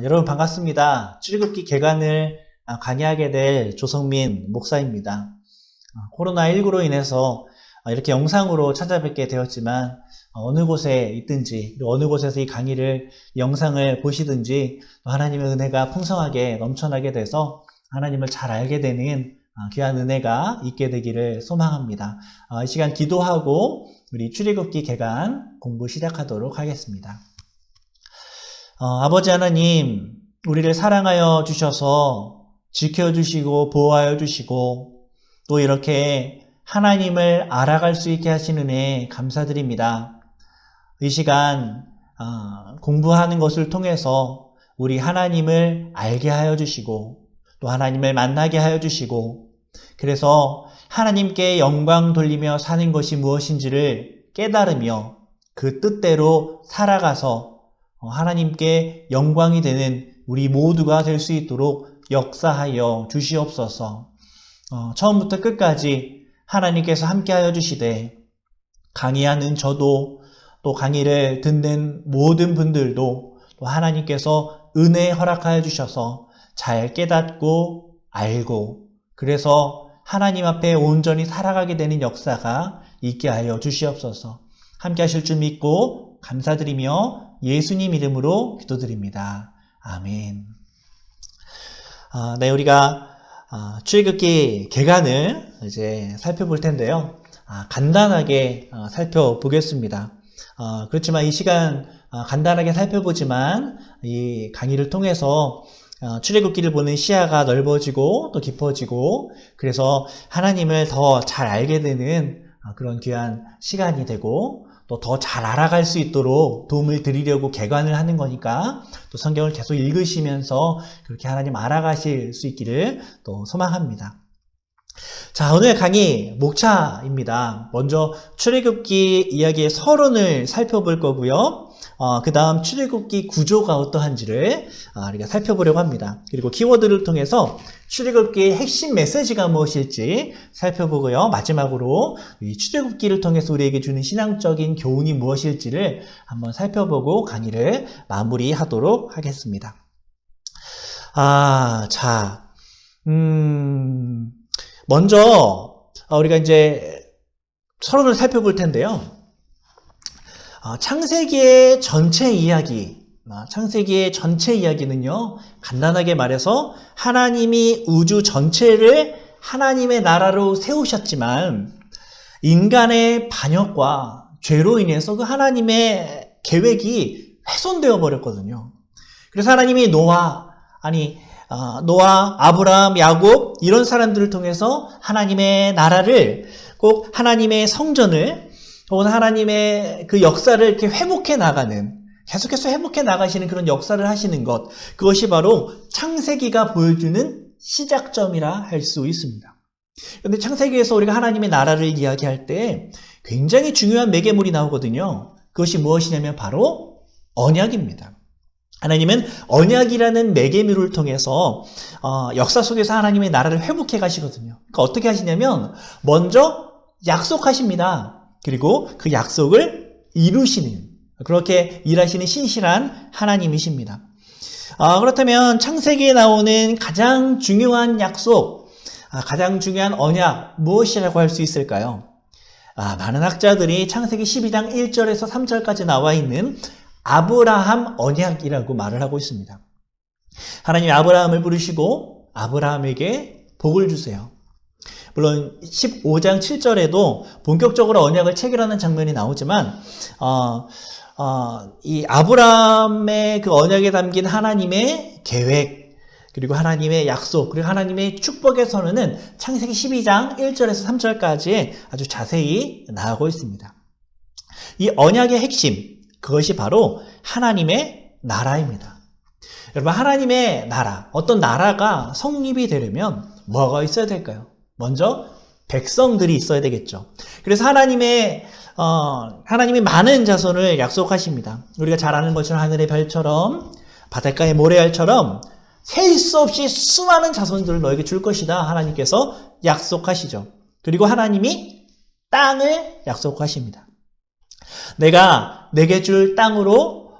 여러분 반갑습니다. 출애굽기 개관을 강의하게 될 조성민 목사입니다. 코로나19로 인해서 이렇게 영상으로 찾아뵙게 되었지만 어느 곳에 있든지 어느 곳에서 이 강의를 영상을 보시든지 하나님의 은혜가 풍성하게 넘쳐나게 돼서 하나님을 잘 알게 되는 귀한 은혜가 있게 되기를 소망합니다. 이 시간 기도하고 우리 출애굽기 개관 공부 시작하도록 하겠습니다. 아버지 하나님, 우리를 사랑하여 주셔서 지켜주시고 보호하여 주시고 또 이렇게 하나님을 알아갈 수 있게 하신 은혜 감사드립니다. 이 시간 공부하는 것을 통해서 우리 하나님을 알게 하여 주시고 또 하나님을 만나게 하여 주시고 그래서 하나님께 영광 돌리며 사는 것이 무엇인지를 깨달으며 그 뜻대로 살아가서 하나님께 영광이 되는 우리 모두가 될 수 있도록 역사하여 주시옵소서. 처음부터 끝까지 하나님께서 함께하여 주시되 강의하는 저도 또 강의를 듣는 모든 분들도 또 하나님께서 은혜 허락하여 주셔서 잘 깨닫고 알고 그래서 하나님 앞에 온전히 살아가게 되는 역사가 있게 하여 주시옵소서. 함께하실 줄 믿고 감사드리며 예수님 이름으로 기도드립니다. 아멘. 네, 우리가 출애굽기 개관을 이제 살펴볼 텐데요. 간단하게 살펴보겠습니다. 그렇지만 이 시간 간단하게 살펴보지만 이 강의를 통해서 출애굽기를 보는 시야가 넓어지고 또 깊어지고 그래서 하나님을 더 잘 알게 되는 그런 귀한 시간이 되고 또 더 잘 알아갈 수 있도록 도움을 드리려고 개관을 하는 거니까 또 성경을 계속 읽으시면서 그렇게 하나님 알아가실 수 있기를 또 소망합니다. 자, 오늘 강의 목차입니다. 먼저 출애굽기 이야기의 서론을 살펴볼 거고요. 그 다음 출애굽기 구조가 어떠한지를 우리가 살펴보려고 합니다. 그리고 키워드를 통해서 출애굽기의 핵심 메시지가 무엇일지 살펴보고요. 마지막으로 이 출애굽기를 통해서 우리에게 주는 신앙적인 교훈이 무엇일지를 한번 살펴보고 강의를 마무리하도록 하겠습니다. 먼저 우리가 이제 서론을 살펴볼 텐데요. 창세기의 전체 이야기는요, 간단하게 말해서 하나님이 우주 전체를 하나님의 나라로 세우셨지만 인간의 반역과 죄로 인해서 그 하나님의 계획이 훼손되어 버렸거든요. 그래서 하나님이 노아, 아브라함, 야곱 이런 사람들을 통해서 하나님의 나라를 꼭 하나님의 성전을 혹은 하나님의 그 역사를 이렇게 회복해 나가는 계속해서 회복해 나가시는 그런 역사를 하시는 것 그것이 바로 창세기가 보여주는 시작점이라 할 수 있습니다. 그런데 창세기에서 우리가 하나님의 나라를 이야기할 때 굉장히 중요한 매개물이 나오거든요. 그것이 무엇이냐면 바로 언약입니다. 하나님은 언약이라는 매개물을 통해서 역사 속에서 하나님의 나라를 회복해 가시거든요. 그러니까 어떻게 하시냐면 먼저 약속하십니다. 그리고 그 약속을 이루시는 그렇게 일하시는 신실한 하나님이십니다. 그렇다면 창세기에 나오는 가장 중요한 약속, 가장 중요한 언약 무엇이라고 할 수 있을까요? 많은 학자들이 창세기 12장 1절에서 3절까지 나와 있는 아브라함 언약이라고 말을 하고 있습니다. 하나님이 아브라함을 부르시고 아브라함에게 복을 주세요. 물론 15장 7절에도 본격적으로 언약을 체결하는 장면이 나오지만 이 아브라함의 그 언약에 담긴 하나님의 계획 그리고 하나님의 약속 그리고 하나님의 축복의 선언은 창세기 12장 1절에서 3절까지 아주 자세히 나오고 있습니다. 이 언약의 핵심 그것이 바로 하나님의 나라입니다. 여러분 하나님의 나라 어떤 나라가 성립이 되려면 뭐가 있어야 될까요? 먼저 백성들이 있어야 되겠죠. 그래서 하나님이 많은 자손을 약속하십니다. 우리가 잘 아는 것처럼 하늘의 별처럼 바닷가의 모래알처럼 셀 수 없이 수많은 자손들을 너에게 줄 것이다. 하나님께서 약속하시죠. 그리고 하나님이 땅을 약속하십니다. 내가 내게 줄 땅으로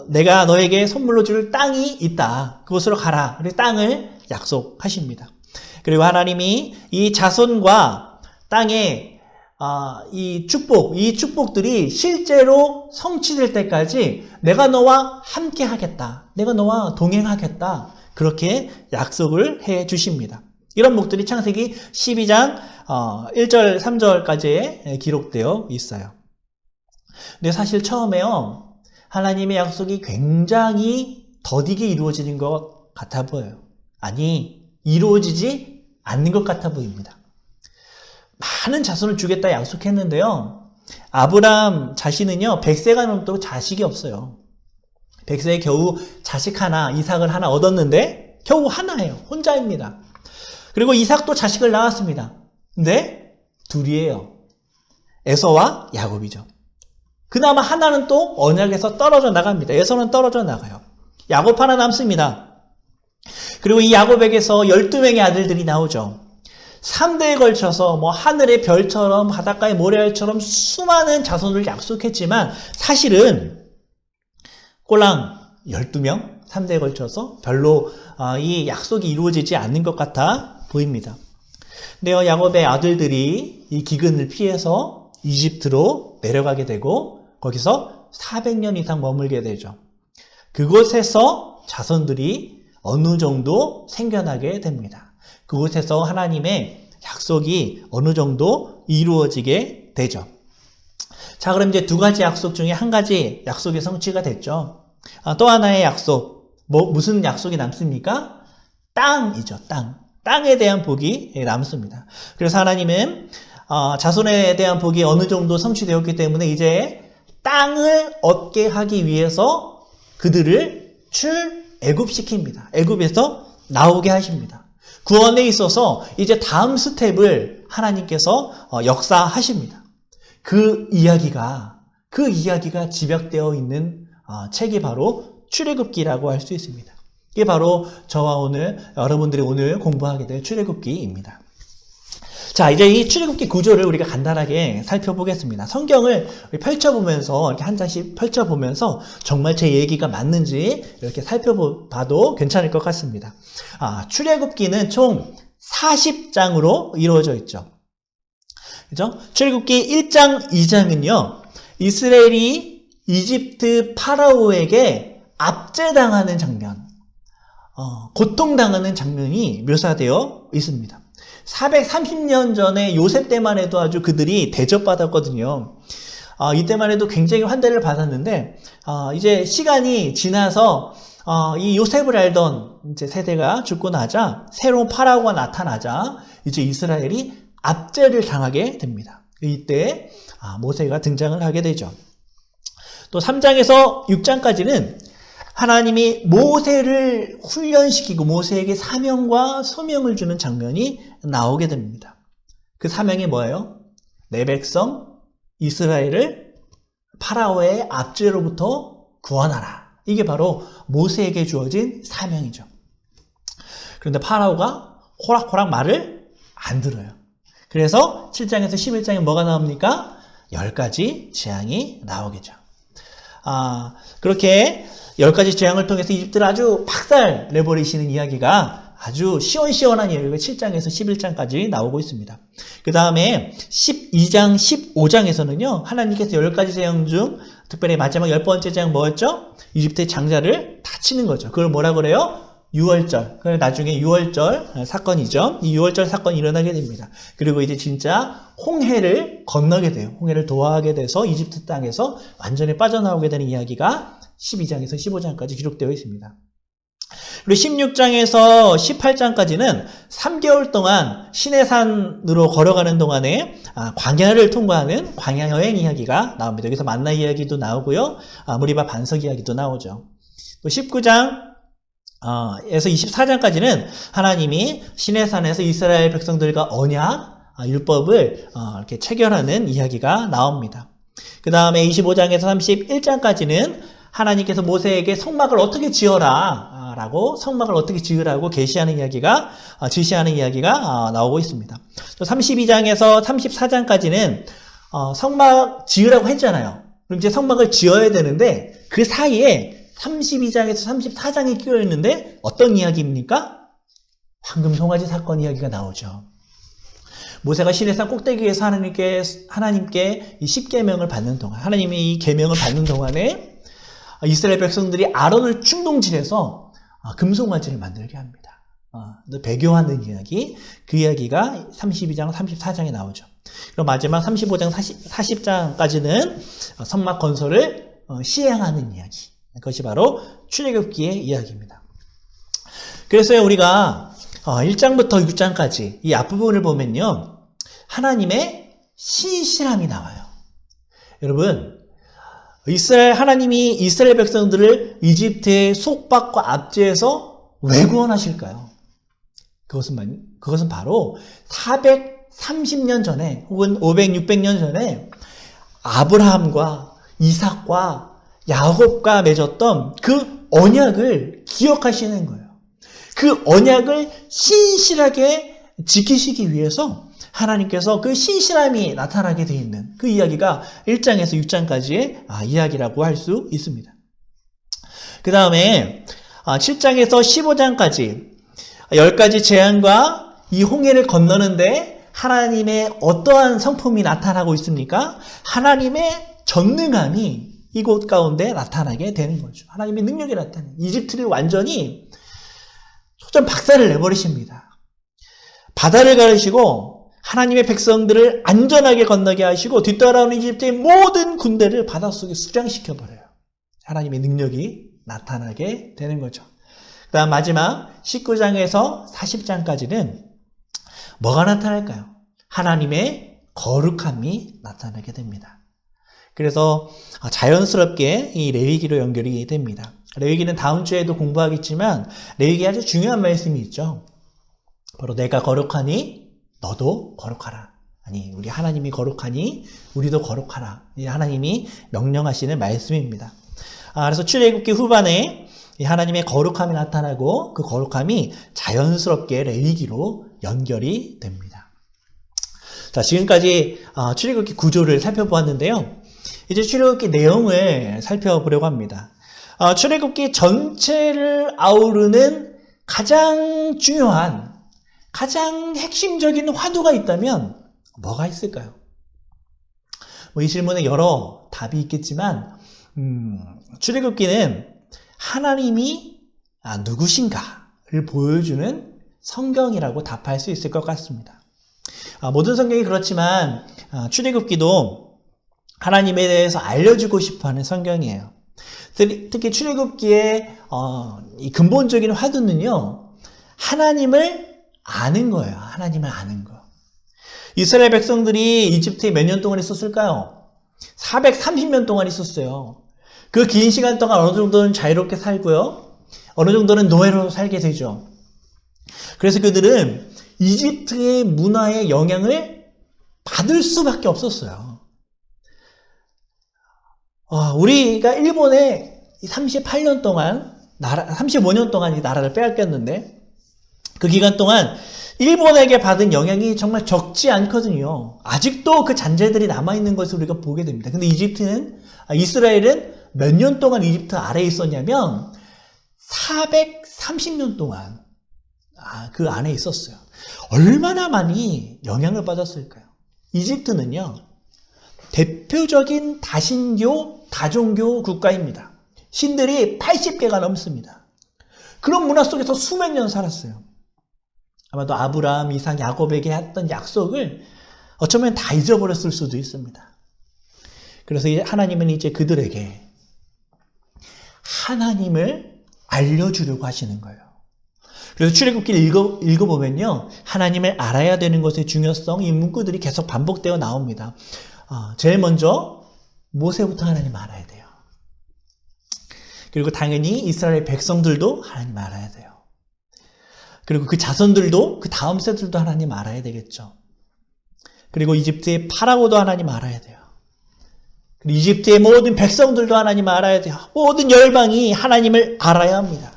내가 너에게 선물로 줄 땅이 있다. 그곳으로 가라. 그래서 땅을 약속하십니다. 그리고 하나님이 이 자손과 땅의 이 축복들이 실제로 성취될 때까지 내가 너와 함께 하겠다. 내가 너와 동행하겠다. 그렇게 약속을 해 주십니다. 이런 목들이 창세기 12장 1절, 3절까지에 기록되어 있어요. 근데 사실 처음에요, 하나님의 약속이 굉장히 더디게 이루어지는 것 같아 보여요. 아니, 이루어지지 않는 것 같아 보입니다. 많은 자손을 주겠다 약속했는데요, 아브람 자신은요 100세가 넘도록 자식이 없어요. 100세에 겨우 자식 하나, 이삭을 하나 얻었는데 겨우 하나예요. 혼자입니다. 그리고 이삭도 자식을 낳았습니다. 근데 둘이에요. 에서와 야곱이죠. 그나마 하나는 또 언약에서 떨어져 나갑니다. 에서는 떨어져 나가요. 야곱 하나 남습니다. 그리고 이 야곱에게서 12명의 아들들이 나오죠. 3대에 걸쳐서 하늘의 별처럼 바닷가의 모래알처럼 수많은 자손을 약속했지만 사실은 꼴랑 12명, 3대에 걸쳐서 별로 이 약속이 이루어지지 않는 것 같아 보입니다. 근데요, 야곱의 아들들이 이 기근을 피해서 이집트로 내려가게 되고 거기서 400년 이상 머물게 되죠. 그곳에서 자손들이 어느 정도 생겨나게 됩니다. 그곳에서 하나님의 약속이 어느 정도 이루어지게 되죠. 자, 그럼 이제 두 가지 약속 중에 한 가지 약속이 성취가 됐죠. 또 하나의 약속, 무슨 약속이 남습니까? 땅이죠, 땅. 땅에 대한 복이 남습니다. 그래서 하나님은 자손에 대한 복이 어느 정도 성취되었기 때문에 이제 땅을 얻게 하기 위해서 그들을 출애굽시킵니다. 애굽에서 나오게 하십니다. 구원에 있어서 이제 다음 스텝을 하나님께서 역사하십니다. 그 이야기가 집약되어 있는 책이 바로 출애굽기라고 할 수 있습니다. 이게 바로 저와 여러분들이 오늘 공부하게 될 출애굽기입니다. 자, 이제 이 출애굽기 구조를 우리가 간단하게 살펴보겠습니다. 성경을 펼쳐보면서, 이렇게 한 장씩 펼쳐보면서 정말 제 얘기가 맞는지 이렇게 살펴봐도 괜찮을 것 같습니다. 출애굽기는 총 40장으로 이루어져 있죠. 그죠? 출애굽기 1장, 2장은요, 이스라엘이 이집트 파라오에게 압제당하는 장면, 고통당하는 장면이 묘사되어 있습니다. 430년 전에 요셉 때만 해도 아주 그들이 대접받았거든요. 이때만 해도 굉장히 환대를 받았는데, 이제 시간이 지나서, 이 요셉을 알던 이제 세대가 죽고 나자, 새로운 파라오가 나타나자, 이제 이스라엘이 압제를 당하게 됩니다. 이때, 모세가 등장을 하게 되죠. 또 3장에서 6장까지는 하나님이 모세를 훈련시키고 모세에게 사명과 소명을 주는 장면이 나오게 됩니다. 그 사명이 뭐예요? 내 백성 이스라엘을 파라오의 압제로부터 구원하라. 이게 바로 모세에게 주어진 사명이죠. 그런데 파라오가 호락호락 말을 안 들어요. 그래서 7장에서 11장에 뭐가 나옵니까? 10가지 재앙이 나오겠죠. 그렇게 10가지 재앙을 통해서 이집트를 아주 박살 내버리시는 이야기가 아주 시원시원한 이야기가 7장에서 11장까지 나오고 있습니다. 그 다음에 12장, 15장에서는요, 하나님께서 10가지 재앙 중 특별히 마지막 10번째 재앙 뭐였죠? 이집트의 장자를 다치는 거죠. 그걸 뭐라 그래요? 유월절. 그걸 나중에 유월절 사건이죠. 이 유월절 사건이 일어나게 됩니다. 그리고 이제 진짜 홍해를 건너게 돼요. 홍해를 도하게 돼서 이집트 땅에서 완전히 빠져나오게 되는 이야기가 12장에서 15장까지 기록되어 있습니다. 그리고 16장에서 18장까지는 3개월 동안 시내산으로 걸어가는 동안에 광야를 통과하는 광야 여행 이야기가 나옵니다. 여기서 만나 이야기도 나오고요. 무리바 반석 이야기도 나오죠. 또 19장 에서 24장까지는 하나님이 시내산에서 이스라엘 백성들과 언약, 율법을 이렇게 체결하는 이야기가 나옵니다. 그 다음에 25장에서 31장까지는 하나님께서 모세에게 성막을 어떻게 지어라 라고 성막을 어떻게 지으라고 지시하는 이야기가 나오고 있습니다. 또 32장에서 34장까지는 성막 지으라고 했잖아요. 그럼 이제 성막을 지어야 되는데 그 사이에 32장에서 34장이 끼어 있는데 어떤 이야기입니까? 황금 송아지 사건 이야기가 나오죠. 모세가 시내산 꼭대기에서 하나님께 이 10계명을 받는 동안, 하나님이 이 계명을 받는 동안에 이스라엘 백성들이 아론을 충동질해서 금송아지를 만들게 합니다. 배교하는 이야기, 그 이야기가 32장, 34장에 나오죠. 그럼 마지막 35장, 40장까지는 성막 건설을 시행하는 이야기. 그것이 바로 출애굽기의 이야기입니다. 그래서 우리가 1장부터 6장까지 이 앞부분을 보면요, 하나님의 신실함이 나와요. 여러분, 하나님이 이스라엘 백성들을 이집트의 속박과 압제에서 왜 구원하실까요? 그것은 바로 430년 전에 혹은 500, 600년 전에 아브라함과 이삭과 야곱과 맺었던 그 언약을 기억하시는 거예요. 그 언약을 신실하게 지키시기 위해서 하나님께서 그 신실함이 나타나게 되어 있는 그 이야기가 1장에서 6장까지의 이야기라고 할 수 있습니다. 그 다음에 7장에서 15장까지 10가지 재앙과 이 홍해를 건너는데 하나님의 어떠한 성품이 나타나고 있습니까? 하나님의 전능함이 이곳 가운데 나타나게 되는 거죠. 하나님의 능력이 나타나요. 이집트를 완전히 초점 박살을 내버리십니다. 바다를 가르시고 하나님의 백성들을 안전하게 건너게 하시고 뒤따라오는 이집트의 모든 군대를 바닷속에 수장시켜버려요. 하나님의 능력이 나타나게 되는 거죠. 그 다음 마지막 19장에서 40장까지는 뭐가 나타날까요? 하나님의 거룩함이 나타나게 됩니다. 그래서 자연스럽게 이 레위기로 연결이 됩니다. 레위기는 다음 주에도 공부하겠지만 레위기에 아주 중요한 말씀이 있죠. 바로 내가 거룩하니 너도 거룩하라. 아니, 우리 하나님이 거룩하니 우리도 거룩하라. 이 하나님이 명령하시는 말씀입니다. 그래서 출애굽기 후반에 이 하나님의 거룩함이 나타나고 그 거룩함이 자연스럽게 레위기로 연결이 됩니다. 자, 지금까지 출애굽기 구조를 살펴보았는데요. 이제 출애굽기 내용을 살펴보려고 합니다. 출애굽기 전체를 아우르는 가장 중요한, 가장 핵심적인 화두가 있다면 뭐가 있을까요? 이 질문에 여러 답이 있겠지만 출애굽기는 하나님이 누구신가를 보여주는 성경이라고 답할 수 있을 것 같습니다. 모든 성경이 그렇지만 출애굽기도 하나님에 대해서 알려주고 싶어하는 성경이에요. 특히 출애굽기의 이 근본적인 화두는요, 하나님을 아는 거예요. 하나님을 아는 거. 이스라엘 백성들이 이집트에 몇 년 동안 있었을까요? 430년 동안 있었어요. 그 긴 시간 동안 어느 정도는 자유롭게 살고요, 어느 정도는 노예로 살게 되죠. 그래서 그들은 이집트의 문화의 영향을 받을 수밖에 없었어요. 우리가 일본에 38년 동안, 35년 동안 이 나라를 빼앗겼는데, 그 기간 동안 일본에게 받은 영향이 정말 적지 않거든요. 아직도 그 잔재들이 남아있는 것을 우리가 보게 됩니다. 근데 이스라엘은 몇 년 동안 이집트 아래에 있었냐면 430년 동안 그 안에 있었어요. 얼마나 많이 영향을 받았을까요? 이집트는요, 대표적인 다신교, 다종교 국가입니다. 신들이 80개가 넘습니다. 그런 문화 속에서 수백 년 살았어요. 아마도 아브라함, 이삭, 야곱에게 했던 약속을 어쩌면 다 잊어버렸을 수도 있습니다. 그래서 하나님은 이제 그들에게 하나님을 알려주려고 하시는 거예요. 그래서 출애굽기를 읽어보면요, 하나님을 알아야 되는 것의 중요성, 이 문구들이 계속 반복되어 나옵니다. 제일 먼저 모세부터 하나님 알아야 돼요. 그리고 당연히 이스라엘 백성들도 하나님 알아야 돼요. 그리고 그 자손들도, 그 다음 세들도 하나님 알아야 되겠죠. 그리고 이집트의 파라오도 하나님 알아야 돼요. 그리고 이집트의 모든 백성들도 하나님 알아야 돼요. 모든 열방이 하나님을 알아야 합니다.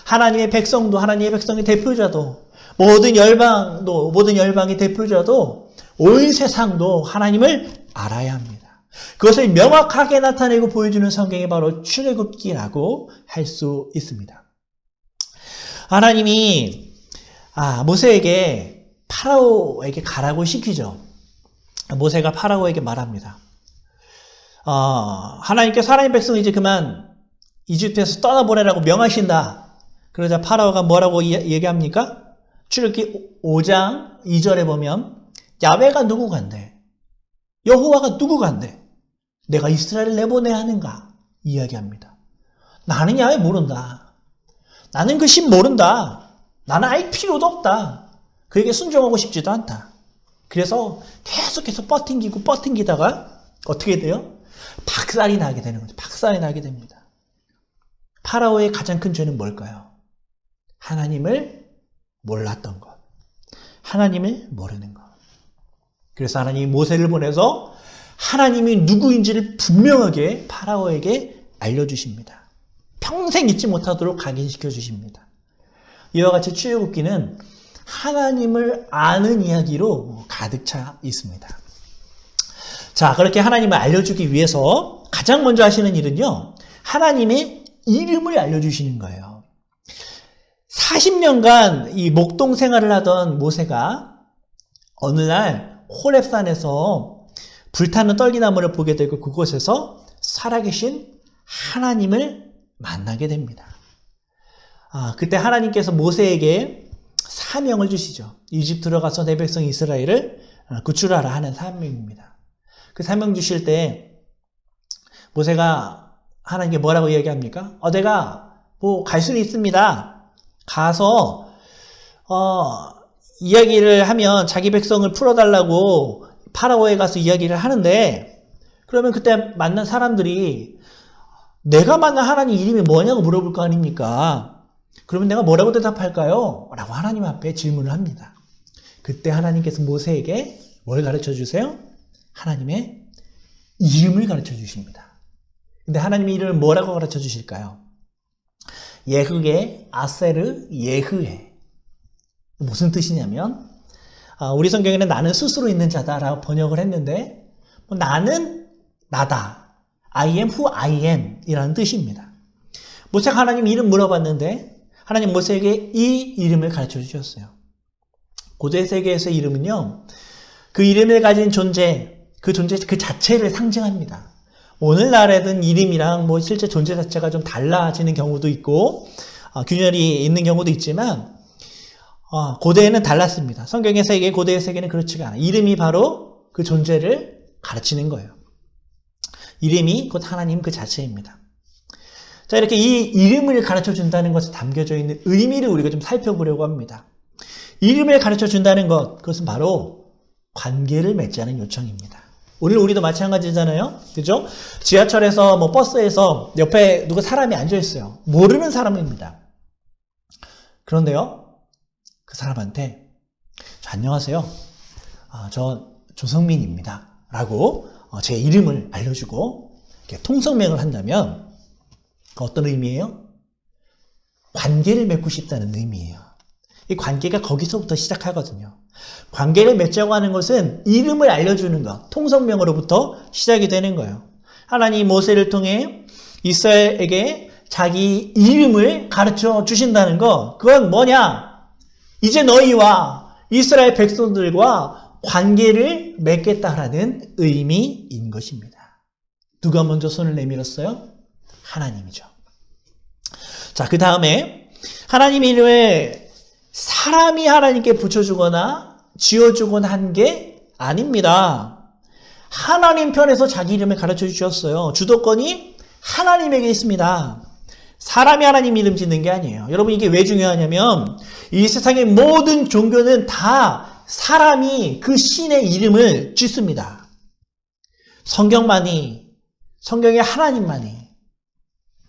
하나님의 백성도, 하나님의 백성의 대표자도, 모든 열방의 대표자도, 온 세상도 하나님을 알아야 합니다. 그것을 명확하게 나타내고 보여주는 성경이 바로 출애굽기라고 할 수 있습니다. 하나님이 모세에게 파라오에게 가라고 시키죠. 모세가 파라오에게 말합니다. 하나님께서 하나님 백성을 이제 그만 이집트에서 떠나보내라고 명하신다. 그러자 파라오가 뭐라고 얘기합니까? 출애굽기 5장 2절에 보면 야훼가 누구 간대? 여호와가 누구 간대? 내가 이스라엘을 내보내야 하는가? 이야기합니다. 나는 야훼 모른다. 나는 그 신 모른다. 나는 알 필요도 없다. 그에게 순종하고 싶지도 않다. 그래서 계속해서 버팅기다가 어떻게 돼요? 박살이 나게 되는 거죠. 박살이 나게 됩니다. 파라오의 가장 큰 죄는 뭘까요? 하나님을 몰랐던 것. 하나님을 모르는 것. 그래서 하나님이 모세를 보내서 하나님이 누구인지를 분명하게 파라오에게 알려주십니다. 평생 잊지 못하도록 각인시켜 주십니다. 이와 같이 출애굽기는 하나님을 아는 이야기로 가득 차 있습니다. 자, 그렇게 하나님을 알려주기 위해서 가장 먼저 하시는 일은요, 하나님의 이름을 알려주시는 거예요. 40년간 이 목동 생활을 하던 모세가 어느 날 호렙산에서 불타는 떨기나무를 보게 되고 그곳에서 살아계신 하나님을 만나게 됩니다. 그때 하나님께서 모세에게 사명을 주시죠. 이집트로 가서 내 백성 이스라엘을 구출하라 하는 사명입니다. 그 사명 주실 때 모세가 하나님께 뭐라고 이야기합니까? 내가 갈 수는 있습니다. 가서 이야기를 하면 자기 백성을 풀어달라고 파라오에 가서 이야기를 하는데, 그러면 그때 만난 사람들이 내가 만난 하나님 이름이 뭐냐고 물어볼 거 아닙니까? 그러면 내가 뭐라고 대답할까요? 라고 하나님 앞에 질문을 합니다. 그때 하나님께서 모세에게 뭘 가르쳐 주세요? 하나님의 이름을 가르쳐 주십니다. 근데 하나님의 이름을 뭐라고 가르쳐 주실까요? 예흐게, 아세르, 예흐에. 무슨 뜻이냐면, 우리 성경에는 나는 스스로 있는 자다라고 번역을 했는데, 나는 나다. I am who I am 이라는 뜻입니다. 모세가 하나님 이름 물어봤는데, 하나님 모세에게 이 이름을 가르쳐 주셨어요. 고대 세계에서의 이름은요, 그 이름을 가진 존재, 그 존재 그 자체를 상징합니다. 오늘날에는 이름이랑 실제 존재 자체가 좀 달라지는 경우도 있고, 균열이 있는 경우도 있지만, 고대에는 달랐습니다. 성경의 세계, 고대의 세계는 그렇지가 않아요. 이름이 바로 그 존재를 가르치는 거예요. 이름이 곧 하나님 그 자체입니다. 자, 이렇게 이 이름을 가르쳐 준다는 것에 담겨져 있는 의미를 우리가 좀 살펴보려고 합니다. 이름을 가르쳐 준다는 것, 그것은 바로 관계를 맺자는 요청입니다. 오늘 우리도 마찬가지잖아요. 그죠? 지하철에서 버스에서 옆에 누가 사람이 앉아 있어요. 모르는 사람입니다. 그런데요, 그 사람한테 안녕하세요. 저 조성민입니다. 라고 제 이름을 알려주고 이렇게 통성명을 한다면 어떤 의미예요? 관계를 맺고 싶다는 의미예요. 이 관계가 거기서부터 시작하거든요. 관계를 맺자고 하는 것은 이름을 알려주는 것, 통성명으로부터 시작이 되는 거예요. 하나님이 모세를 통해 이스라엘에게 자기 이름을 가르쳐 주신다는 것, 그건 뭐냐? 이제 너희와 이스라엘 백성들과 관계를 맺겠다라는 의미인 것입니다. 누가 먼저 손을 내밀었어요? 하나님이죠. 자, 그 다음에 하나님 이름을 사람이 하나님께 붙여주거나 지어주거나 한 게 아닙니다. 하나님 편에서 자기 이름을 가르쳐 주셨어요. 주도권이 하나님에게 있습니다. 사람이 하나님 이름 짓는 게 아니에요. 여러분, 이게 왜 중요하냐면 이 세상의 모든 종교는 다 사람이 그 신의 이름을 짓습니다. 성경의 하나님만이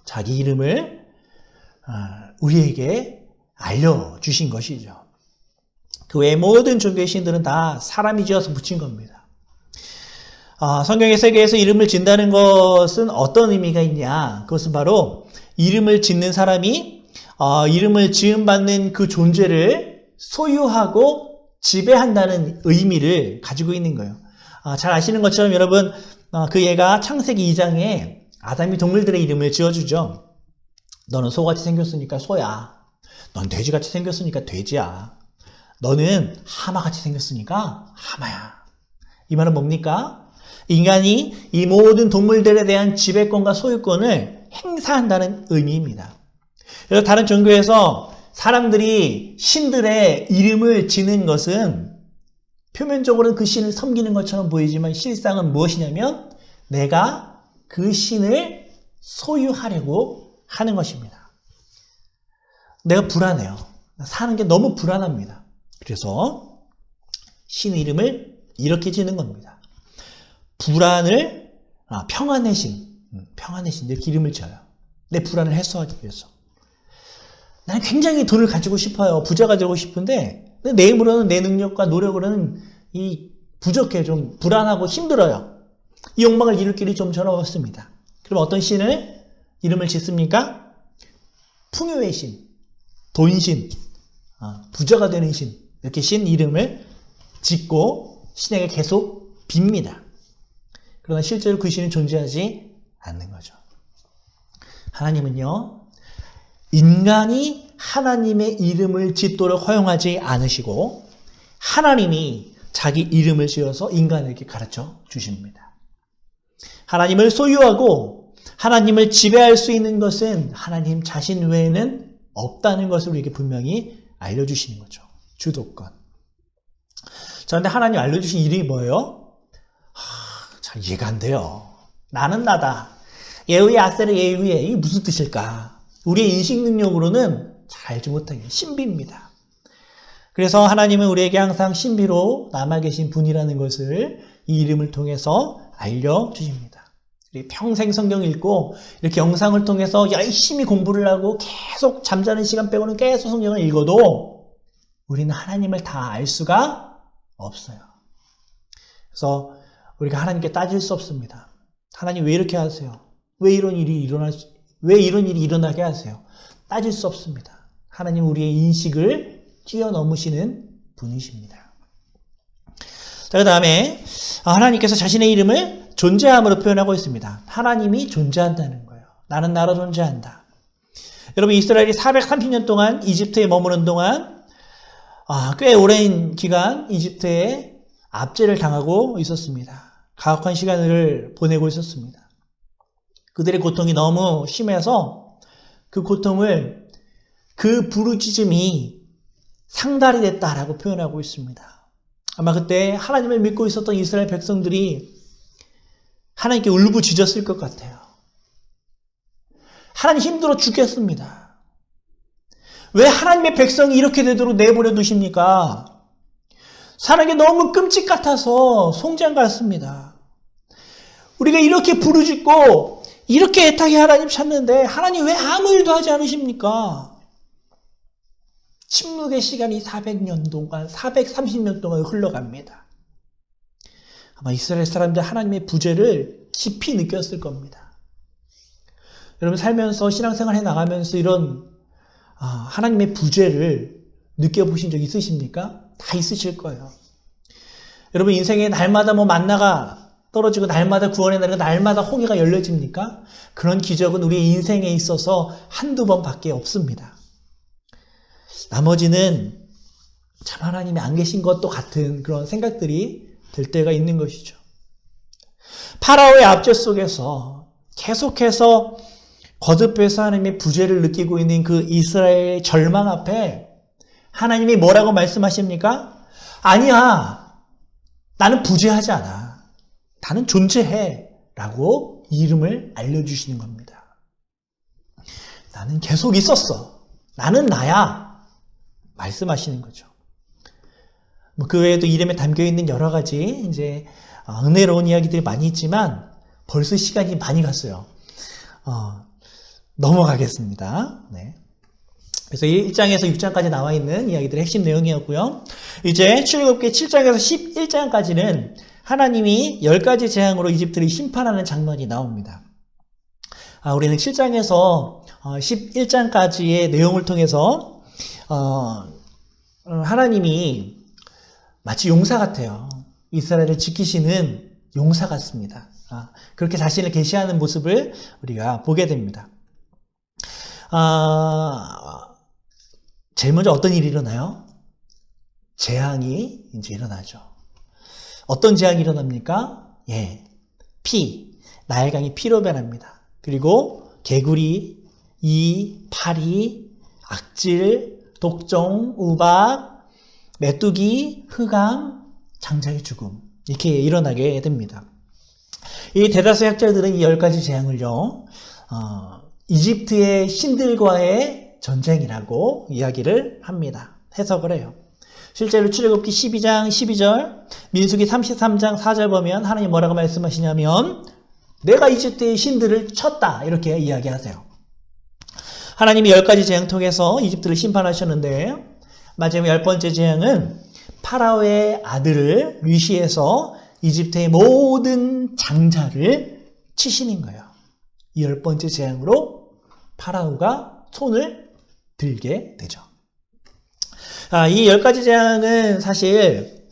자기 이름을 우리에게 알려주신 것이죠. 그 외의 모든 종교의 신들은 다 사람이 지어서 붙인 겁니다. 성경의 세계에서 이름을 짓는다는 것은 어떤 의미가 있냐? 그것은 바로 이름을 짓는 사람이 이름을 지음받는 그 존재를 소유하고 지배한다는 의미를 가지고 있는 거예요. 잘 아시는 것처럼 여러분, 그 얘가 창세기 2장에 아담이 동물들의 이름을 지어주죠. 너는 소같이 생겼으니까 소야. 넌 돼지같이 생겼으니까 돼지야. 너는 하마같이 생겼으니까 하마야. 이 말은 뭡니까? 인간이 이 모든 동물들에 대한 지배권과 소유권을 행사한다는 의미입니다. 그래서 다른 종교에서 사람들이 신들의 이름을 지는 것은 표면적으로는 그 신을 섬기는 것처럼 보이지만 실상은 무엇이냐면 내가 그 신을 소유하려고 하는 것입니다. 내가 불안해요. 사는 게 너무 불안합니다. 그래서 신 이름을 이렇게 지는 겁니다. 불안을 평안의 신 이렇게 이름을 지어요. 내 불안을 해소하기 위해서. 나는 굉장히 돈을 가지고 싶어요. 부자가 되고 싶은데 내 힘으로는, 내 능력과 노력으로는 부족해. 좀 불안하고 힘들어요. 이 욕망을 이룰 길이 좀 저는 없습니다. 그럼 어떤 신을 이름을 짓습니까? 풍요의 신, 돈신, 부자가 되는 신, 이렇게 신 이름을 짓고 신에게 계속 빕니다. 그러나 실제로 그 신은 존재하지 않는 거죠. 하나님은요, 인간이 하나님의 이름을 짓도록 허용하지 않으시고 하나님이 자기 이름을 지어서 인간에게 가르쳐 주십니다. 하나님을 소유하고 하나님을 지배할 수 있는 것은 하나님 자신 외에는 없다는 것을 우리에게 분명히 알려주시는 거죠. 주도권. 자, 근데 하나님 알려주신 이름이 뭐예요? 잘 이해가 안 돼요. 나는 나다. 예후의 아세르 예후의 이게 무슨 뜻일까? 우리의 인식 능력으로는 잘 알지 못하게 신비입니다. 그래서 하나님은 우리에게 항상 신비로 남아 계신 분이라는 것을 이 이름을 통해서 알려주십니다. 우리 평생 성경 읽고 이렇게 영상을 통해서 열심히 공부를 하고 계속 잠자는 시간 빼고는 계속 성경을 읽어도 우리는 하나님을 다 알 수가 없어요. 그래서 우리가 하나님께 따질 수 없습니다. 하나님 왜 이렇게 하세요? 왜 이런 일이 일어나게 하세요? 따질 수 없습니다. 하나님 우리의 인식을 뛰어넘으시는 분이십니다. 자, 그 다음에 하나님께서 자신의 이름을 존재함으로 표현하고 있습니다. 하나님이 존재한다는 거예요. 나는 나로 존재한다. 여러분, 이스라엘이 430년 동안 이집트에 머무는 동안 꽤 오랜 기간 이집트에 압제를 당하고 있었습니다. 가혹한 시간을 보내고 있었습니다. 그들의 고통이 너무 심해서 그 고통을 그 부르짖음이 상달이 됐다라고 표현하고 있습니다. 아마 그때 하나님을 믿고 있었던 이스라엘 백성들이 하나님께 울부짖었을 것 같아요. 하나님 힘들어 죽겠습니다. 왜 하나님의 백성이 이렇게 되도록 내버려 두십니까? 사는 게 너무 끔찍 같아서 송장 같습니다. 우리가 이렇게 부르짖고 이렇게 애타게 하나님 찾는데 하나님 왜 아무 일도 하지 않으십니까? 침묵의 시간이 430년 동안 흘러갑니다. 아마 이스라엘 사람들 하나님의 부재를 깊이 느꼈을 겁니다. 여러분 살면서 신앙생활 해나가면서 이런 하나님의 부재를 느껴보신 적 있으십니까? 다 있으실 거예요. 여러분 인생에 날마다 만나가 떨어지고 날마다 구원의 날이고 날마다 홍해가 열려집니까? 그런 기적은 우리의 인생에 있어서 한두 번밖에 없습니다. 나머지는 참 하나님이 안 계신 것도 같은 그런 생각들이 들 때가 있는 것이죠. 파라오의 압제 속에서 계속해서 거듭해서 하나님의 부재를 느끼고 있는 그 이스라엘의 절망 앞에 하나님이 뭐라고 말씀하십니까? 아니야, 나는 부재하지 않아. 나는 존재해. 라고 이름을 알려주시는 겁니다. 나는 계속 있었어. 나는 나야. 말씀하시는 거죠. 그 외에도 이름에 담겨있는 여러 가지 은혜로운 이야기들이 많이 있지만 벌써 시간이 많이 갔어요. 넘어가겠습니다. 네. 그래서 1장에서 6장까지 나와 있는 이야기들의 핵심 내용이었고요. 이제 출애굽기 7장에서 11장까지는 하나님이 10가지 재앙으로 이집트를 심판하는 장면이 나옵니다. 우리는 7장에서 11장까지의 내용을 통해서 하나님이 마치 용사 같아요. 이스라엘을 지키시는 용사 같습니다. 그렇게 자신을 계시하는 모습을 우리가 보게 됩니다. 제일 먼저 어떤 일이 일어나요? 재앙이 이제 일어나죠. 어떤 재앙이 일어납니까? 나일강이 피로 변합니다. 그리고 개구리, 파리, 악질, 독종, 우박, 메뚜기, 흑암, 장자의 죽음 이렇게 일어나게 됩니다. 이 대다수 학자들은 이 10가지 재앙을요, 이집트의 신들과의 전쟁이라고 이야기를 합니다. 해석을 해요. 실제로 출애굽기 12장 12절, 민수기 33장 4절 보면 하나님 뭐라고 말씀하시냐면 내가 이집트의 신들을 쳤다 이렇게 이야기하세요. 하나님이 10가지 재앙 통해서 이집트를 심판하셨는데 마지막 10번째 재앙은 파라오의 아들을 위시해서 이집트의 모든 장자를 치시는 거예요. 이 10번째 재앙으로 파라오가 손을 들게 되죠. 이 10가지 재앙은 사실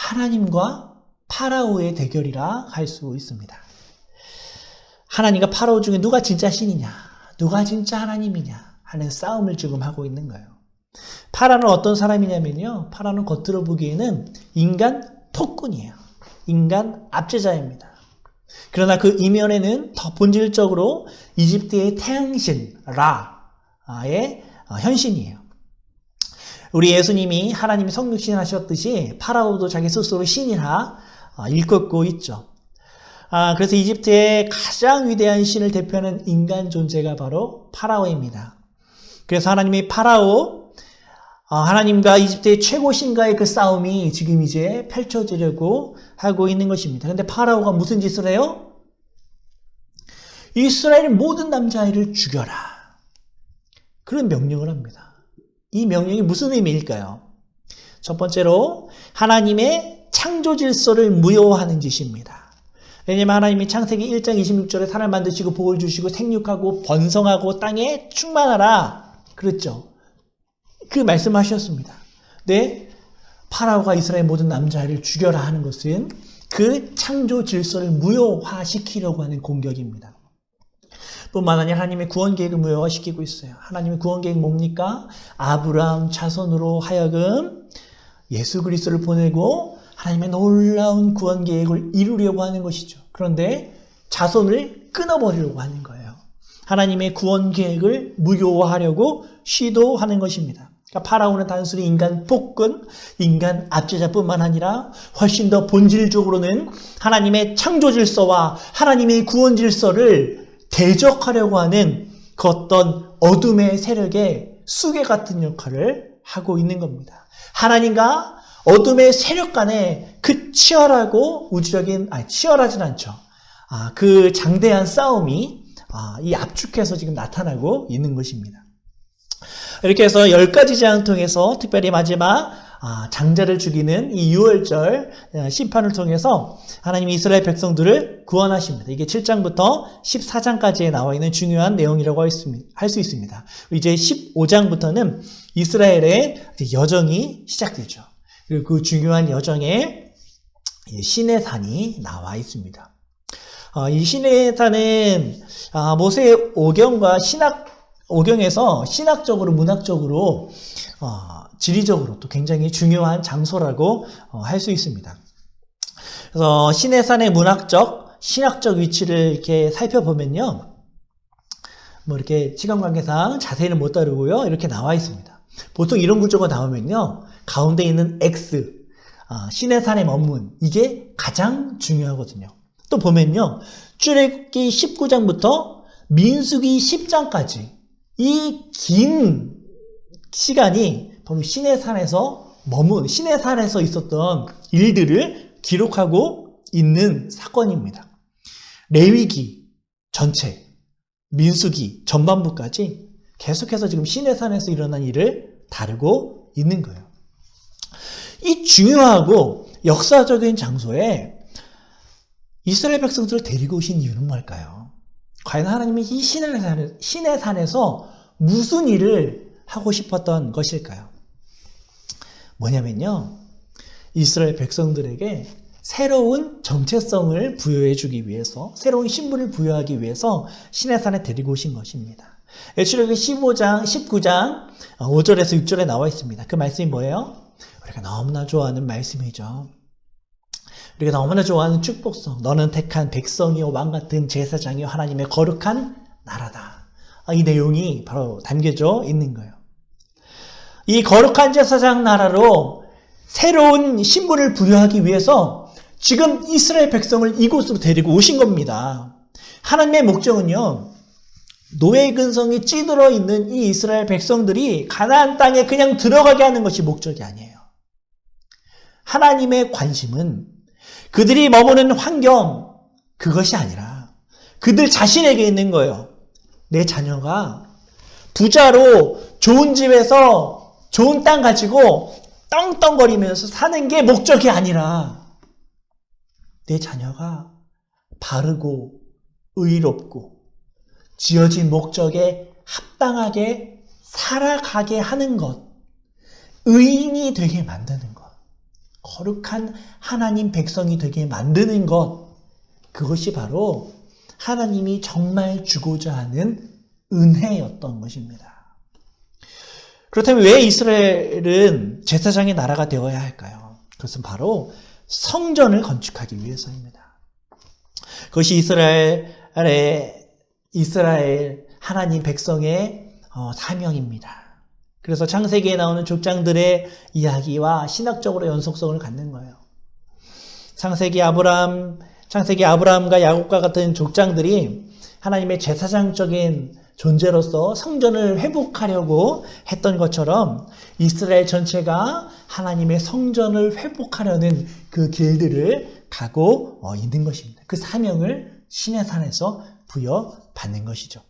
하나님과 파라오의 대결이라 할 수 있습니다. 하나님과 파라오 중에 누가 진짜 신이냐, 누가 진짜 하나님이냐 하는 싸움을 지금 하고 있는 거예요. 파라오는 어떤 사람이냐면요, 파라오는 겉으로 보기에는 인간 폭군이에요. 인간 압제자입니다. 그러나 그 이면에는 더 본질적으로 이집트의 태양신 라의 현신이에요. 우리 예수님이 하나님이 성육신 하셨듯이 파라오도 자기 스스로 신이라 일컫고 있죠. 그래서 이집트의 가장 위대한 신을 대표하는 인간 존재가 바로 파라오입니다. 그래서 하나님이 하나님과 이집트의 최고 신과의 그 싸움이 지금 이제 펼쳐지려고 하고 있는 것입니다. 그런데 파라오가 무슨 짓을 해요? 이스라엘 모든 남자아이를 죽여라. 그런 명령을 합니다. 이 명령이 무슨 의미일까요? 첫 번째로 하나님의 창조 질서를 무효화하는 짓입니다. 왜냐하면 하나님이 창세기 1장 26절에 사람을 만드시고 복을 주시고 생육하고 번성하고 땅에 충만하라 그랬죠. 그 말씀하셨습니다. 네, 파라오가 이스라엘 모든 남자아이를 죽여라 하는 것은 그 창조 질서를 무효화시키려고 하는 공격입니다. 뿐만 아니라 하나님의 구원 계획을 무효화시키고 있어요. 하나님의 구원 계획 뭡니까? 아브라함 자손으로 하여금 예수 그리스도를 보내고 하나님의 놀라운 구원 계획을 이루려고 하는 것이죠. 그런데 자손을 끊어버리려고 하는 거예요. 하나님의 구원 계획을 무효화하려고 시도하는 것입니다. 그러니까 파라오는 단순히 인간 폭군, 인간 압제자뿐만 아니라 훨씬 더 본질적으로는 하나님의 창조 질서와 하나님의 구원 질서를 대적하려고 하는 그 어떤 어둠의 세력의 수계 같은 역할을 하고 있는 겁니다. 하나님과 어둠의 세력 간의 그 치열하고 치열하진 않죠. 그 장대한 싸움이 이 압축해서 지금 나타나고 있는 것입니다. 이렇게 해서 10가지 재앙을 통해서 특별히 마지막 장자를 죽이는 이 유월절 심판을 통해서 하나님이 이스라엘 백성들을 구원하십니다. 이게 7장부터 14장까지에 나와 있는 중요한 내용이라고 할 수 있습니다. 이제 15장부터는 이스라엘의 여정이 시작되죠. 그리고 그 중요한 여정에 시내산이 나와 있습니다. 이 시내산은 모세의 오경과 오경에서 신학적으로, 문학적으로, 지리적으로 또 굉장히 중요한 장소라고 할 수 있습니다. 그래서 시내산의 문학적, 신학적 위치를 이렇게 살펴보면요. 이렇게 시간 관계상 자세히는 못 다루고요. 이렇게 나와 있습니다. 보통 이런 구조가 나오면요. 가운데 있는 X, 시내산의 원문, 이게 가장 중요하거든요. 또 보면요. 출애굽기 19장부터 민수기 10장까지 이 긴 시간이 바로 시내산에서 있었던 일들을 기록하고 있는 사건입니다. 레위기 전체, 민수기 전반부까지 계속해서 지금 시내산에서 일어난 일을 다루고 있는 거예요. 이 중요하고 역사적인 장소에 이스라엘 백성들을 데리고 오신 이유는 뭘까요? 과연 하나님이 이 시내산에서 무슨 일을 하고 싶었던 것일까요? 뭐냐면요. 이스라엘 백성들에게 새로운 정체성을 부여해주기 위해서, 새로운 신분을 부여하기 위해서 시내산에 데리고 오신 것입니다. 출애굽기 19장 5절에서 6절에 나와 있습니다. 그 말씀이 뭐예요? 우리가 너무나 좋아하는 말씀이죠. 우리가 너무나 좋아하는 축복성. 너는 택한 백성이요 왕같은 제사장이요 하나님의 거룩한 나라다. 이 내용이 바로 담겨져 있는 거예요. 이 거룩한 제사장 나라로 새로운 신분을 부여하기 위해서 지금 이스라엘 백성을 이곳으로 데리고 오신 겁니다. 하나님의 목적은요, 노예 근성이 찌들어 있는 이 이스라엘 백성들이 가나안 땅에 그냥 들어가게 하는 것이 목적이 아니에요. 하나님의 관심은 그들이 머무는 환경, 그것이 아니라 그들 자신에게 있는 거예요. 내 자녀가 부자로 좋은 집에서 좋은 땅 가지고 떵떵거리면서 사는 게 목적이 아니라 내 자녀가 바르고 의롭고 지어진 목적에 합당하게 살아가게 하는 것, 의인이 되게 만드는 것, 거룩한 하나님 백성이 되게 만드는 것, 그것이 바로 하나님이 정말 주고자 하는 은혜였던 것입니다. 그렇다면 왜 이스라엘은 제사장의 나라가 되어야 할까요? 그것은 바로 성전을 건축하기 위해서입니다. 그것이 이스라엘 하나님 백성의 사명입니다. 그래서 창세기에 나오는 족장들의 이야기와 신학적으로 연속성을 갖는 거예요. 창세기 아브라함과 야곱과 같은 족장들이 하나님의 제사장적인 존재로서 성전을 회복하려고 했던 것처럼 이스라엘 전체가 하나님의 성전을 회복하려는 그 길들을 가고 있는 것입니다. 그 사명을 시내산에서 부여받는 것이죠.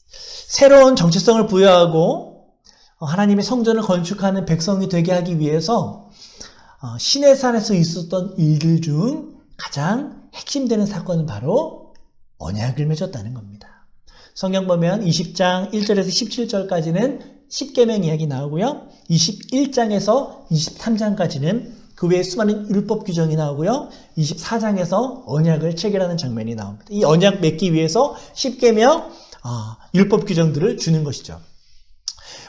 새로운 정체성을 부여하고 하나님의 성전을 건축하는 백성이 되게 하기 위해서 시내산에서 있었던 일들 중 가장 핵심되는 사건은 바로 언약을 맺었다는 겁니다. 성경 보면 20장 1절에서 17절까지는 십계명 이야기 나오고요. 21장에서 23장까지는 그 외에 수많은 율법 규정이 나오고요. 24장에서 언약을 체결하는 장면이 나옵니다. 이 언약 맺기 위해서 십계명 율법 규정들을 주는 것이죠.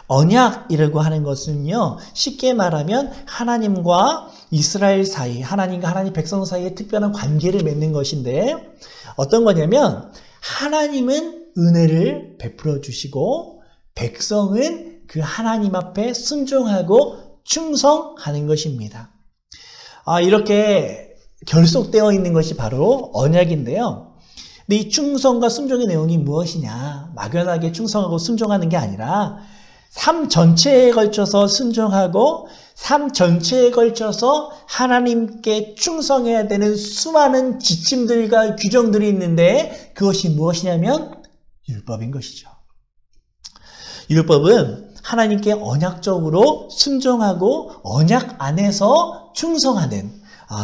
언약이라고 하는 것은요, 쉽게 말하면 하나님과 이스라엘 사이, 하나님과 하나님 백성 사이에 특별한 관계를 맺는 것인데, 어떤 거냐면 하나님은 은혜를 베풀어 주시고 백성은 그 하나님 앞에 순종하고 충성하는 것입니다. 이렇게 결속되어 있는 것이 바로 언약인데요. 근데 이 충성과 순종의 내용이 무엇이냐? 막연하게 충성하고 순종하는 게 아니라 삶 전체에 걸쳐서 순종하고 삶 전체에 걸쳐서 하나님께 충성해야 되는 수많은 지침들과 규정들이 있는데 그것이 무엇이냐면 율법인 것이죠. 율법은 하나님께 언약적으로 순종하고 언약 안에서 충성하는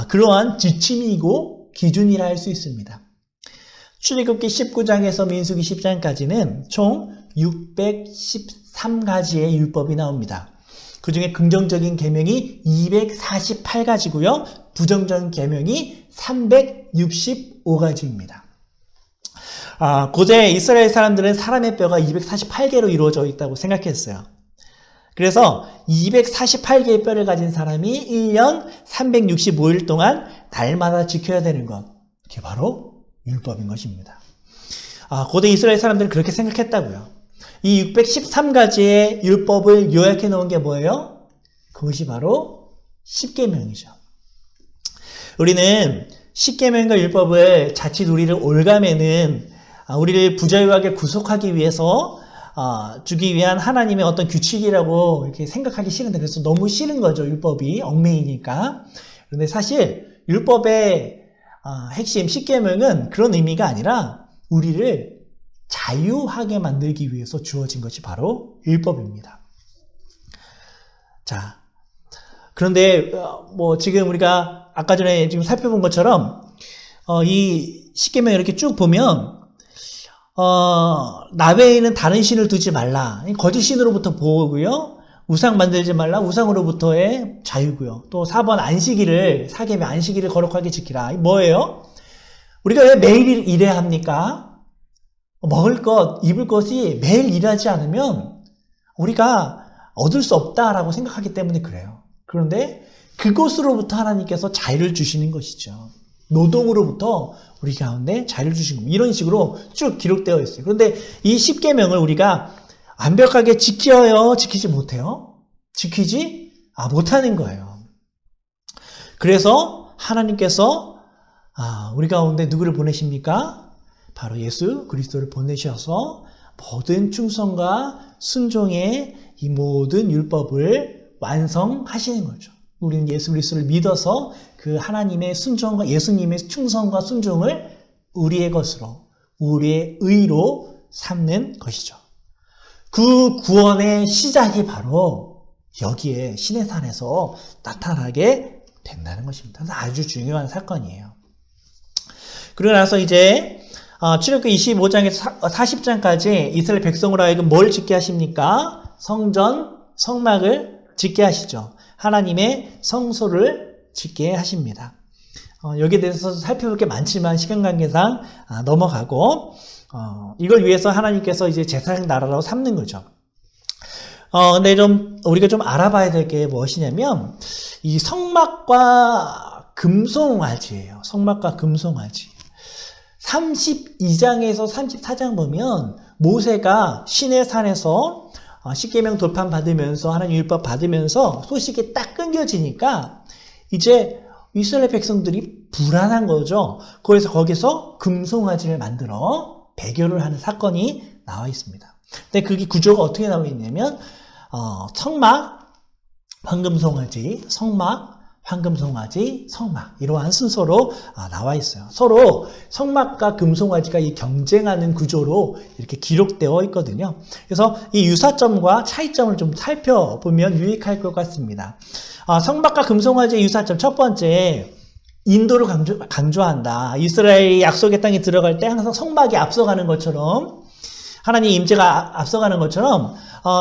그러한 지침이고 기준이라 할 수 있습니다. 출애굽기 19장에서 민수기 10장까지는 총 613가지의 율법이 나옵니다. 그 중에 긍정적인 계명이 248가지고요. 부정적인 계명이 365가지입니다. 고대 이스라엘 사람들은 사람의 뼈가 248개로 이루어져 있다고 생각했어요. 그래서 248개의 뼈를 가진 사람이 1년 365일 동안 날마다 지켜야 되는 것, 그게 바로 율법인 것입니다. 고대 이스라엘 사람들은 그렇게 생각했다고요. 이 613가지의 율법을 요약해 놓은 게 뭐예요? 그것이 바로 십계명이죠. 우리는 십계명과 율법을 자칫 우리를 올가매는, 우리를 부자유하게 구속하기 위해서 주기 위한 하나님의 어떤 규칙이라고 이렇게 생각하기 싫은데, 그래서 너무 싫은 거죠. 율법이 얽매이니까. 그런데 사실 율법의 핵심 십계명은 그런 의미가 아니라 우리를 자유하게 만들기 위해서 주어진 것이 바로 율법입니다. 자, 그런데 지금 우리가 아까 전에 지금 살펴본 것처럼 이 십계명 이렇게 쭉 보면 나 외에는 다른 신을 두지 말라, 거짓 신으로부터 보호고요. 우상 만들지 말라. 우상으로부터의 자유고요. 또 4번 안식일을 사계명 안식일을 거룩하게 지키라. 뭐예요? 우리가 왜 매일 일해야 합니까? 먹을 것, 입을 것이 매일 일하지 않으면 우리가 얻을 수 없다라고 생각하기 때문에 그래요. 그런데 그것으로부터 하나님께서 자유를 주시는 것이죠. 노동으로부터 우리 가운데 자유를 주신 겁니다. 이런 식으로 쭉 기록되어 있어요. 그런데 이 10계명을 우리가 완벽하게 지켜요? 지키지 못해요? 지키지 못하는 거예요. 그래서 하나님께서 우리 가운데 누구를 보내십니까? 바로 예수 그리스도를 보내셔서 모든 충성과 순종의 이 모든 율법을 완성하시는 거죠. 우리는 예수 그리스도를 믿어서 그 하나님의 순종과 예수님의 충성과 순종을 우리의 것으로, 우리의 의로 삼는 것이죠. 그 구원의 시작이 바로 여기에 시내산에서 나타나게 된다는 것입니다. 아주 중요한 사건이에요. 그러고 나서 이제 출애굽기 25장에서 40장까지 이스라엘 백성으로 하여금 뭘 짓게 하십니까? 성전, 성막을 짓게 하시죠. 하나님의 성소를 짓게 하십니다. 여기에 대해서 살펴볼 게 많지만 시간 관계상 넘어가고 이걸 위해서 하나님께서 이제 제사장 나라라고 삼는 거죠. 근데 우리가 좀 알아봐야 될 게 무엇이냐면 이 성막과 금송아지예요. 성막과 금송아지. 32장에서 34장 보면 모세가 시내산에서 10계명 돌판 받으면서 하나님 율법 받으면서 소식이 딱 끊겨지니까 이제 이스라엘 백성들이 불안한 거죠. 그래서 거기서 금송아지를 만들어 배교를 하는 사건이 나와 있습니다. 근데 그게 구조가 어떻게 나와 있냐면 성막, 황금송아지, 성막, 황금송아지, 성막 이러한 순서로 나와 있어요. 서로 성막과 금송아지가 이 경쟁하는 구조로 이렇게 기록되어 있거든요. 그래서 이 유사점과 차이점을 좀 살펴보면 유익할 것 같습니다. 성막과 금송아지의 유사점 첫 번째, 인도를 강조한다. 이스라엘이 약속의 땅에 들어갈 때 항상 성막이 앞서가는 것처럼 하나님 임재가 앞서가는 것처럼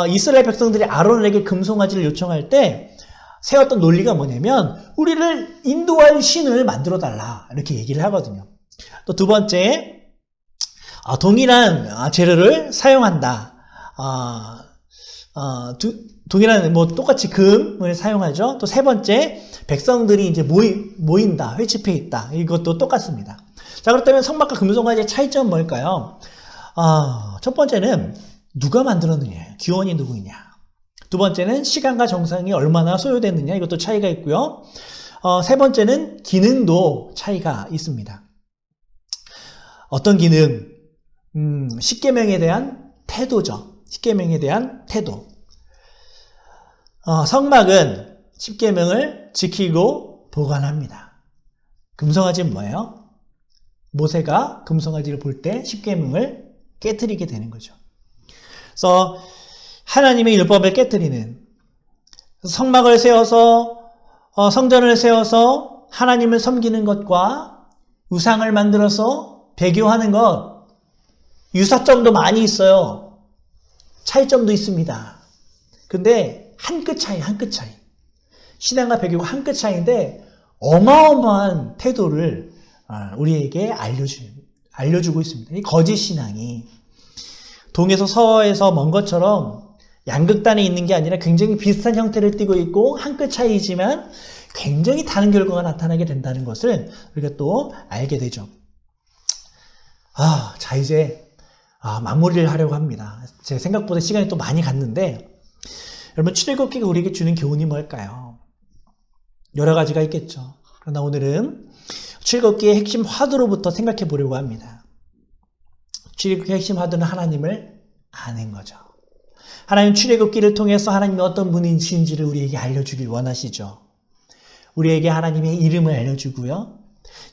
이스라엘 백성들이 아론에게 금송아지를 요청할 때 세웠던 논리가 뭐냐면 우리를 인도할 신을 만들어달라 이렇게 얘기를 하거든요. 또 두 번째, 동일한 재료를 사용한다. 동일한 똑같이 금을 사용하죠. 또 세 번째, 백성들이 이제 모인다, 회집해 있다. 이것도 똑같습니다. 자, 그렇다면 성막과 금송아지의 차이점은 뭘까요? 첫 번째는 누가 만들었느냐, 기원이 누구냐. 두 번째는 시간과 정성이 얼마나 소요됐느냐, 이것도 차이가 있고요. 세 번째는 기능도 차이가 있습니다. 어떤 기능? 10계명에 대한 태도죠. 10계명에 대한 태도. 성막은 10계명을 지키고 보관합니다. 금송아지는 뭐예요? 모세가 금송아지를 볼 때 10계명을 깨트리게 되는 거죠. 그래서 하나님의 율법을 깨트리는, 성막을 세워서 성전을 세워서 하나님을 섬기는 것과 우상을 만들어서 배교하는 것, 유사점도 많이 있어요. 차이점도 있습니다. 근데 한 끗 차이. 신앙과 배교가 한 끗 차이인데 어마어마한 태도를 우리에게 알려주고 있습니다. 이 거짓 신앙이 동에서 서에서 먼 것처럼 양극단에 있는 게 아니라 굉장히 비슷한 형태를 띠고 있고 한 끗 차이지만 굉장히 다른 결과가 나타나게 된다는 것을 우리가 또 알게 되죠. 자, 이제 마무리를 하려고 합니다. 제 생각보다 시간이 또 많이 갔는데, 여러분, 출애굽기가 우리에게 주는 교훈이 뭘까요? 여러 가지가 있겠죠. 그러나 오늘은 출애굽기의 핵심 화두로부터 생각해 보려고 합니다. 출애굽기의 핵심 화두는 하나님을 아는 거죠. 하나님 출애굽기를 통해서 하나님이 어떤 분이신지를 우리에게 알려주길 원하시죠. 우리에게 하나님의 이름을 알려주고요.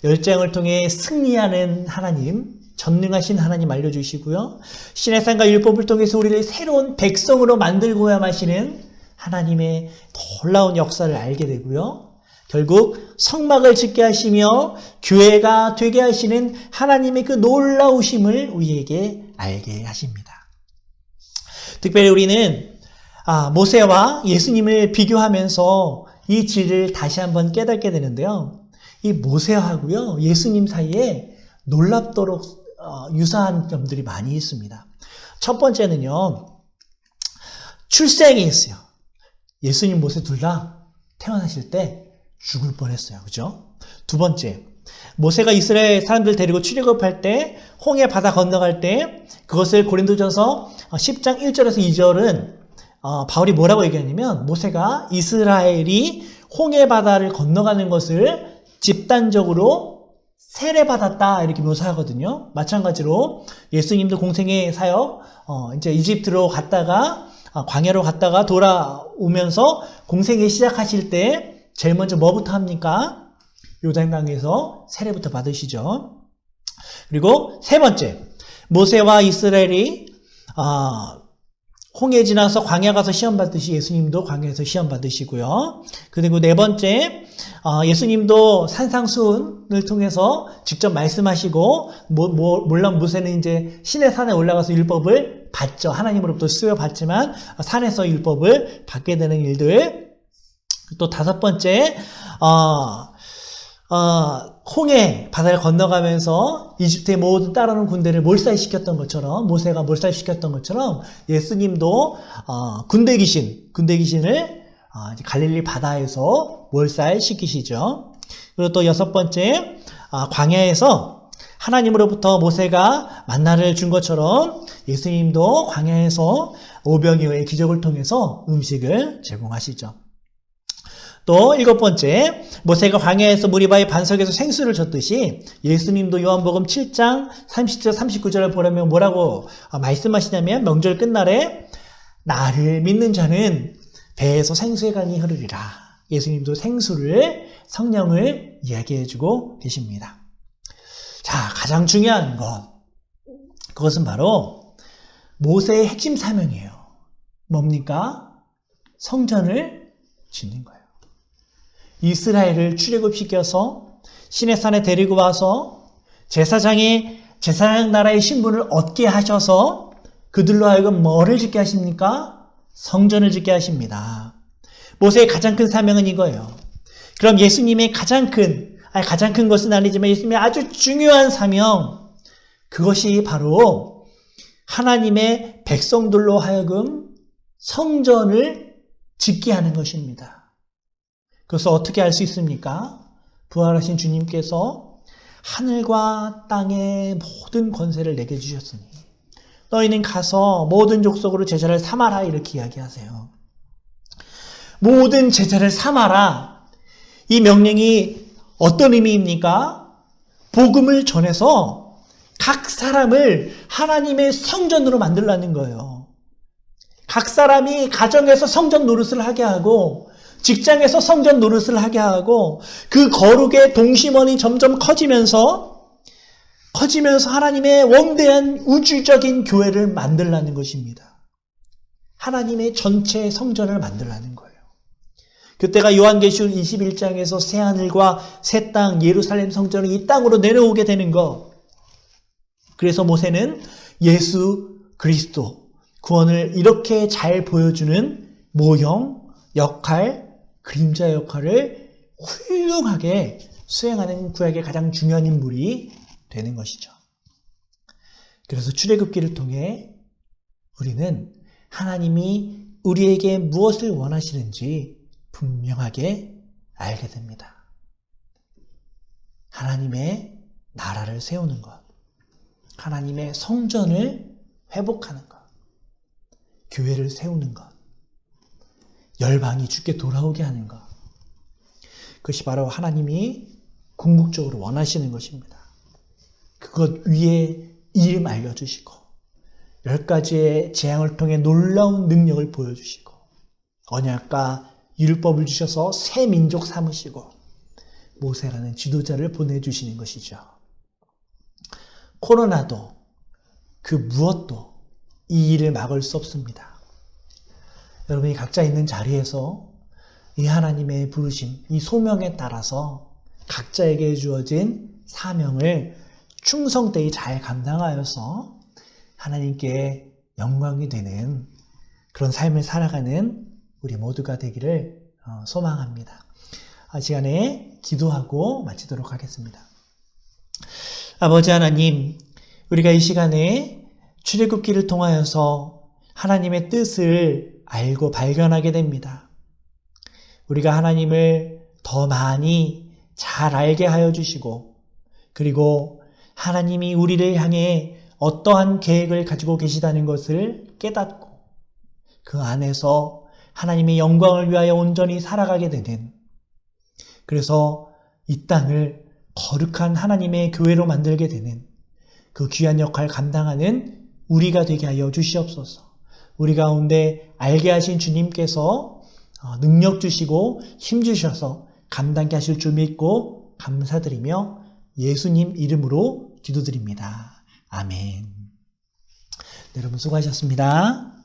열장을 통해 승리하는 하나님, 전능하신 하나님 알려주시고요. 신의 산과 율법을 통해서 우리를 새로운 백성으로 만들고야 마시는 하나님의 놀라운 역사를 알게 되고요. 결국 성막을 짓게 하시며 교회가 되게 하시는 하나님의 그 놀라우심을 우리에게 알게 하십니다. 특별히 우리는 모세와 예수님을 비교하면서 이 진리를 다시 한번 깨닫게 되는데요. 이 모세하고요, 예수님 사이에 놀랍도록 유사한 점들이 많이 있습니다. 첫 번째는요, 출생이 있어요. 예수님, 모세 둘 다 태어나실 때 죽을 뻔했어요. 그죠? 두 번째, 모세가 이스라엘 사람들 데리고 출애굽할 때 홍해 바다 건너갈 때 그것을 고린도전서 10장 1절에서 2절은 바울이 뭐라고 얘기하냐면 모세가 이스라엘이 홍해 바다를 건너가는 것을 집단적으로 세례받았다 이렇게 묘사하거든요. 마찬가지로 예수님도 공생의 사역 이제 이집트로 갔다가 광야로 갔다가 돌아오면서 공생애 시작하실 때 제일 먼저 뭐부터 합니까? 요단강에서 세례부터 받으시죠. 그리고 세 번째, 모세와 이스라엘이 홍해 지나서 광야 가서 시험 받듯이 예수님도 광야에서 시험 받으시고요. 그리고 네 번째, 예수님도 산상수훈을 통해서 직접 말씀하시고, 물론 모세는 이제 신의 산에 올라가서 율법을 받죠. 하나님으로부터 수여받지만 산에서 율법을 받게 되는 일들. 또 다섯 번째, 홍해 바다를 건너가면서 이집트의 모든 따라오는 군대를 몰살시켰던 것처럼, 모세가 몰살시켰던 것처럼 예수님도 군대 귀신을 갈릴리 바다에서 몰살시키시죠. 그리고 또 여섯 번째, 광야에서 하나님으로부터 모세가 만나를 준 것처럼 예수님도 광야에서 오병이어의 기적을 통해서 음식을 제공하시죠. 또 일곱 번째, 모세가 광야에서 무리바의 반석에서 생수를 줬듯이 예수님도 요한복음 7장 30절 39절을 보려면 뭐라고 말씀하시냐면 명절 끝날에 나를 믿는 자는 배에서 생수의 강이 흐르리라. 예수님도 생수를, 성령을 이야기해주고 계십니다. 자, 가장 중요한 것, 그것은 바로 모세의 핵심 사명이에요. 뭡니까? 성전을 짓는 거예요. 이스라엘을 출애굽시켜서 시내산에 데리고 와서 제사장 나라의 신분을 얻게 하셔서 그들로 하여금 뭐를 짓게 하십니까? 성전을 짓게 하십니다. 모세의 가장 큰 사명은 이거예요. 그럼 예수님의 가장 큰 것은 아니지만 예수님의 아주 중요한 사명, 그것이 바로 하나님의 백성들로 하여금 성전을 짓게 하는 것입니다. 그래서 어떻게 알 수 있습니까? 부활하신 주님께서 하늘과 땅의 모든 권세를 내게 주셨으니 너희는 가서 모든 족속으로 제자를 삼아라, 이렇게 이야기하세요. 모든 제자를 삼아라. 이 명령이 어떤 의미입니까? 복음을 전해서 각 사람을 하나님의 성전으로 만들라는 거예요. 각 사람이 가정에서 성전 노릇을 하게 하고 직장에서 성전 노릇을 하게 하고 그 거룩의 동심원이 점점 커지면서 하나님의 원대한 우주적인 교회를 만들라는 것입니다. 하나님의 전체 성전을 만들라는 거예요. 그때가 요한계시록 21장에서 새하늘과 새 땅, 예루살렘 성전을 이 땅으로 내려오게 되는 것. 그래서 모세는 예수 그리스도, 구원을 이렇게 잘 보여주는 모형, 역할, 그림자 역할을 훌륭하게 수행하는 구약의 가장 중요한 인물이 되는 것이죠. 그래서 출애굽기를 통해 우리는 하나님이 우리에게 무엇을 원하시는지 분명하게 알게 됩니다. 하나님의 나라를 세우는 것, 하나님의 성전을 회복하는 것, 교회를 세우는 것, 열방이 주께 돌아오게 하는 것, 그것이 바로 하나님이 궁극적으로 원하시는 것입니다. 그것 위에 이름 알려주시고 10가지의 재앙을 통해 놀라운 능력을 보여주시고 언약과 율법을 주셔서 새 민족 삼으시고 모세라는 지도자를 보내주시는 것이죠. 코로나도 그 무엇도 이 일을 막을 수 없습니다. 여러분이 각자 있는 자리에서 이 하나님의 부르심, 이 소명에 따라서 각자에게 주어진 사명을 충성되이 잘 감당하여서 하나님께 영광이 되는 그런 삶을 살아가는 우리 모두가 되기를 소망합니다. 시간에 기도하고 마치도록 하겠습니다. 아버지 하나님, 우리가 이 시간에 출애굽기를 통하여서 하나님의 뜻을 알고 발견하게 됩니다. 우리가 하나님을 더 많이 잘 알게 하여 주시고, 그리고 하나님이 우리를 향해 어떠한 계획을 가지고 계시다는 것을 깨닫고 그 안에서 하나님의 영광을 위하여 온전히 살아가게 되는, 그래서 이 땅을 거룩한 하나님의 교회로 만들게 되는 그 귀한 역할 감당하는 우리가 되게 하여 주시옵소서. 우리 가운데 알게 하신 주님께서 능력 주시고 힘 주셔서 감당케 하실 줄 믿고 감사드리며 예수님 이름으로 기도드립니다. 아멘. 네, 여러분 수고하셨습니다.